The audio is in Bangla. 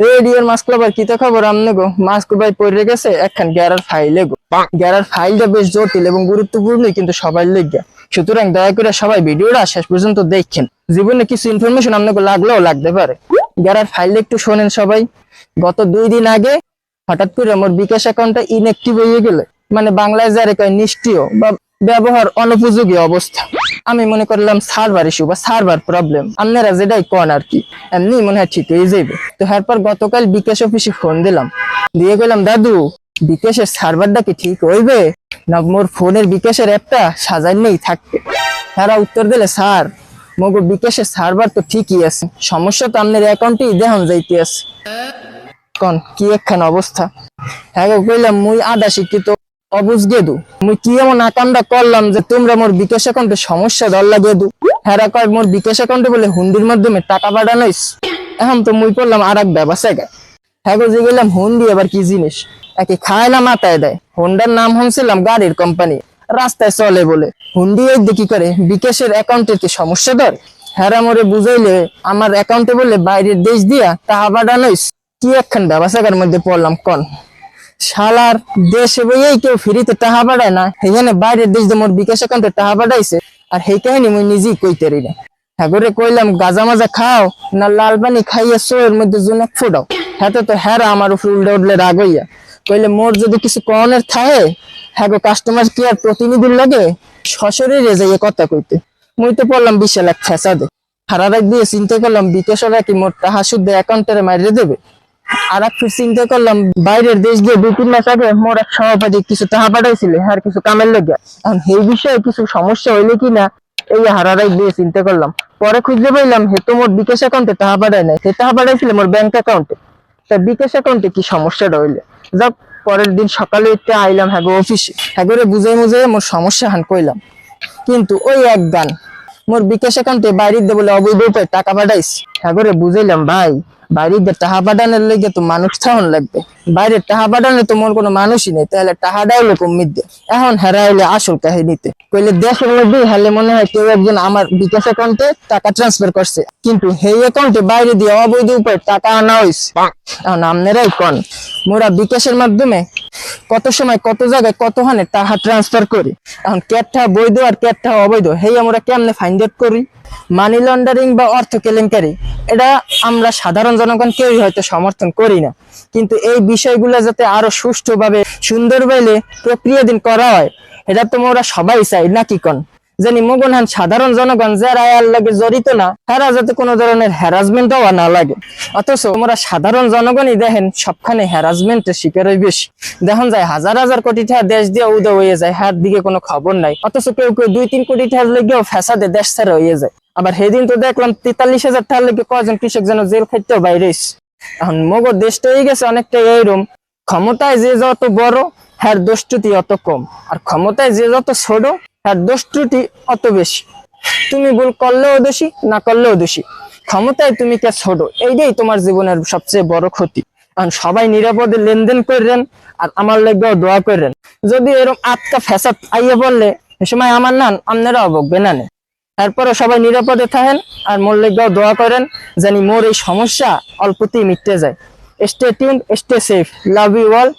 এই ডিয়ার মাস্ক লাভার কি তো খবর আমনে গো মাস্ক ভাই পড়ে গেছে একখান গ্যারার ফাইলে গো গ্যারার ফাইলটা বেশ জটিল এবং গুরুত্বপূর্ণ কিন্তু সবাই লেগে সুতরাং দয়া করে সবাই ভিডিওটা শেষ পর্যন্ত দেখেন জীবনে কিছু ইনফরমেশন আপনাকে লাগলেও লাগতে পারে গ্যারার ফাইলটা একটু শোনেন সবাই গত 2 দিন আগে হঠাৎ করে আমার বিকাশ অ্যাকাউন্টটা ইনঅ্যাক্টিভ হয়ে গেল মানে বাংলায় যারে কয় নিষ্ক্রিয় বা ব্যবহার অনুপযোগী অবস্থা আমি মনে করলাম সার্ভার ইস্যু বা সার্ভার প্রবলেম আপনারা যেটাই কোন আর কি এমনি মনে হয় ঠিক হয়ে যাবে তো এরপর গতকাল বিকাশ অফিসে ফোন দিলাম দিয়ে গেলাম দাদু বিকাশের সার্ভারটা কি ঠিক হইবে না মোর ফোনের বিকাশের অ্যাপটা সাজাইলেই থাকবে তারা উত্তর দিলে স্যার মগো বিকাশের সার্ভার তো ঠিকই আছে সমস্যা তো আপনার অ্যাকাউন্টেই দেখান যাইতে আছে কোন কি একখান অবস্থা হ্যাঁ কইলাম মুই আধা শিক্ষিত অবুঝ গেদু মুই কি এমন আকামটা করলাম যে তোমরা মোর বিকাশ অ্যাকাউন্টে সমস্যা ধরলা গেদু হেরা কয় মোর বিকাশ অ্যাকাউন্টে বলে হুন্ডির মাধ্যমে টাকা পাঠানোইস এখন তো মুই করলাম আর এক ব্যবসায় হ্যাঁ যে গেলাম হুন্ডি আবার কি জিনিস একে খায় না মাথায় দেয় হোন্ডার নাম শুনছিলাম গাড়ির কোম্পানি রাস্তায় চলে বলে হুন্ডি এই কি করে বিকাশের অ্যাকাউন্টের কি সমস্যা ধর হেরা মোরে বুঝাইলে আমার অ্যাকাউন্টে বলে বাইরের দেশ দিয়া টাকা পাঠানোইস কি একখান ব্যবসায়ের মধ্যে পড়লাম কোন শালার দেশে বইয়েই কেউ ফ্রিতে টাকা পাঠায় না সেখানে বাইরের দেশ দিয়ে মোর বিকাশ অ্যাকাউন্টে টাকা পাঠাইছে আর সেই কাহিনী মুই নিজেই কইতেরি না হ্যাঁ করে কইলাম গাজা মাজা খাও না লাল পানি খাইয়া শোয়ের মধ্যে জোনাক ফোটাও হ্যাঁ তো হেরা আমার উপর উল্টে উঠলে রাগ হইয়া কইলে মোর যদি কিছু কনের থাকে হ্যাঁ গো কাস্টমার কেয়ার প্রতিনিধির লাগে সশরীরে যাইয়ে কথা কইতে মুই তো পড়লাম বিশাল এক ফ্যাসাদে সারা রাত দিয়ে চিন্তা করলাম বিকাশরা কি মোর টাকা শুদ্ধ অ্যাকাউন্টে মারিয়ে দেবে আর এক চিন্তা করলাম বাইরের দেশ দিয়ে 2-3 মাস আগে মোর এক সভাপতি কিছু টাকা পাঠাইছিল আর কিছু কামের লেগে এখন এই বিষয়ে কিছু সমস্যা হইলে কিনা এই হারারাই দিয়ে চিন্তা করলাম পরে খুঁজে পাইলাম হে তো মোর বিকাশ অ্যাকাউন্টে টাকা পাঠায় নাই সে টাকা পাঠাইছিল মোর ব্যাংক অ্যাকাউন্টে তা বিকাশ অ্যাকাউন্টে কি সমস্যাটা হইলে যাক পরের দিন সকালে উঠতে আইলাম হ্যাঁ অফিসে হ্যাঁ করে বুঝাই মুঝাই মোর সমস্যা হান কইলাম কিন্তু ওই এক গান মোর বিকাশ অ্যাকাউন্টে বাইরের দিয়ে বলে অবৈধ উপায় টাকা পাঠাইস হ্যাঁ করে বুঝাইলাম ভাই বাইরের টাকা পাঠানোর লেগে তো মানুষ থাকুন লাগবে বাইরের টাকা পাঠানো তো মোর কোনো মানুষই নেই তাহলে টাকাটা হইলো কমিয়ে দে এখন হেরাইলে আসল কাহিনীতে কইলে দেশের মধ্যে হলে মনে হয় কেউ একজন আমার বিকাশ অ্যাকাউন্টে টাকা ট্রান্সফার করছে কিন্তু সেই অ্যাকাউন্টে বাইরে দিয়ে অবৈধ উপায়ে টাকা আনা হয়েছে এখন আপনারাই কন মোরা বিকাশের মাধ্যমে কত সময় কত জায়গায় কতখানে টাকা ট্রান্সফার করি এখন ক্যাটটা বৈধ আর ক্যাটটা অবৈধ হেই আমরা কেমনে ফাইন্ড আউট করি মানি লন্ডারিং বা অর্থ কেলেঙ্কারি এটা আমরা সাধারণ জনগণ কেউই হয়তো সমর্থন করি না কিন্তু এই বিষয়গুলো যাতে আরো সুষ্ঠুভাবে সুন্দরভাবে প্রক্রিয়াধীন করা হয় এটা তো আমরা সবাই চাই নাকি কোন জানি মগনহান সাধারণ জনগণ যারা এর লাগে জড়িত না তারা যাতে কোনো ধরনের হ্যারাসমেন্ট হওয়া না লাগে অথচ আমরা সাধারণ জনগণই দেখেন সবখানে হ্যারাসমেন্টের শিকার হয় বেশি দেখুন যায় হাজার হাজার কোটি টাকা দেশ দিয়ে উদয় হয়ে যায় হাত দিকে কোনো খবর নাই অথচ কেউ কেউ 2-3 কোটি টাকা লেগেও ফ্যাসাদে দেশ ছাড়া হয়ে যায় আবার সেদিন তো দেখলাম 43,000 টাকা লেগে কয়জন কৃষক যেন জেল খাইতেও বাইরে এখন মগো দেশটা হয়ে গেছে অনেকটা এইরকম ক্ষমতায় যে যত বড় হ্যার দোষ ত্রুটি অত কম আর ক্ষমতায় যে যত ছোট হ্যার দোষ ত্রুটি অত বেশি তুমি ভুল করলেও দোষী না করলেও দোষী ক্ষমতায় তুমি কে ছোট এইটাই তোমার জীবনের সবচেয়ে বড় ক্ষতি কারণ সবাই নিরাপদে লেনদেন করেন আর আমার লাগবেও দোয়া করেন যদি এরকম আটকা ফ্যাসাদ আইয়ে বললে সে সময় আমার নান আপনারা অবজ্ঞা না নেন তারপরে সবাই নিরাপদে থাকেন আর মোর লাগবেও দোয়া করেন জানি মোর এই সমস্যা অল্পতেই মিটতে যায় stay tuned stay safe love you all